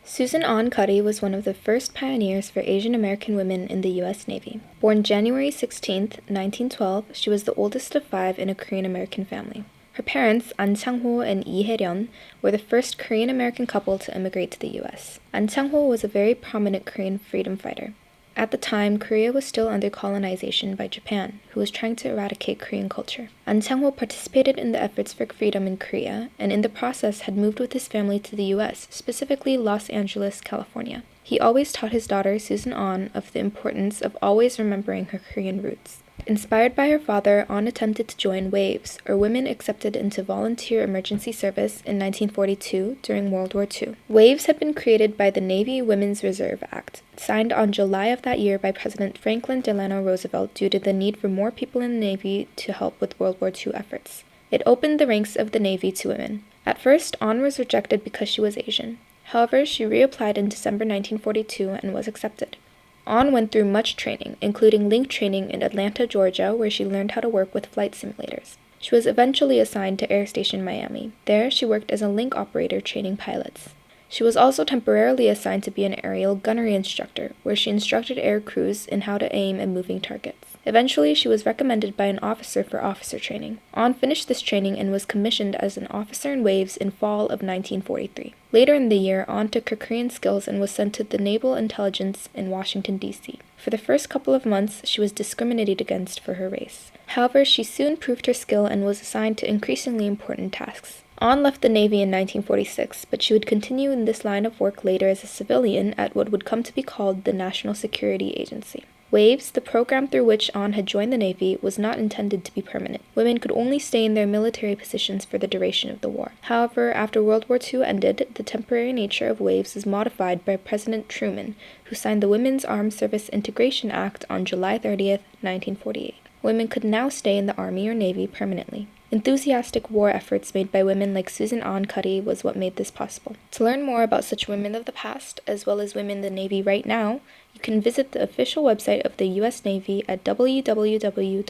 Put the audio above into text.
Susan Ahn Cuddy was one of the first pioneers for Asian American women in the U.S. Navy. Born January 16, 1912, she was the oldest of 5 in a Korean American family. Her parents, Ahn Chang-ho and Lee Hae-ryun, were the first Korean American couple to immigrate to the U.S. Ahn Chang-ho was a very prominent Korean freedom fighter. At the time, Korea was still under colonization by Japan, who was trying to eradicate Korean culture. Ahn Chang-ho participated in the efforts for freedom in Korea, and in the process had moved with his family to the U.S., specifically Los Angeles, California. He always taught his daughter, Susan Ahn, of the importance of always remembering her Korean roots. Inspired by her father, Ahn attempted to join WAVES, or Women Accepted into Volunteer Emergency Service, in 1942 during World War II. WAVES had been created by the Navy Women's Reserve Act, signed on July of that year by President Franklin Delano Roosevelt due to the need for more people in the Navy to help with World War II efforts. It opened the ranks of the Navy to women. At first, Ahn was rejected because she was Asian. However, she reapplied in December 1942 and was accepted. Ahn went through much training, including link training in Atlanta, Georgia, where she learned how to work with flight simulators. She was eventually assigned to Air Station Miami. There, she worked as a link operator training pilots. She was also temporarily assigned to be an aerial gunnery instructor, where she instructed air crews in how to aim at moving targets. Eventually, she was recommended by an officer for officer training. Ahn finished this training and was commissioned as an officer in WAVES in fall of 1943. Later in the year, Ahn took her Korean skills and was sent to the Naval Intelligence in Washington, D.C. For the first couple of months, she was discriminated against for her race. However, she soon proved her skill and was assigned to increasingly important tasks. Ahn left the Navy in 1946, but she would continue in this line of work later as a civilian at what would come to be called the National Security Agency. WAVES, the program through which Ahn had joined the Navy, was not intended to be permanent. Women could only stay in their military positions for the duration of the war. However, after World War II ended, the temporary nature of WAVES was modified by President Truman, who signed the Women's Armed Service Integration Act on July 30, 1948. Women could now stay in the Army or Navy permanently. Enthusiastic war efforts made by women like Susan Ahn Cuddy was what made this possible. To learn more about such women of the past, as well as women in the Navy right now, you can visit the official website of the U.S. Navy at www.navy.com.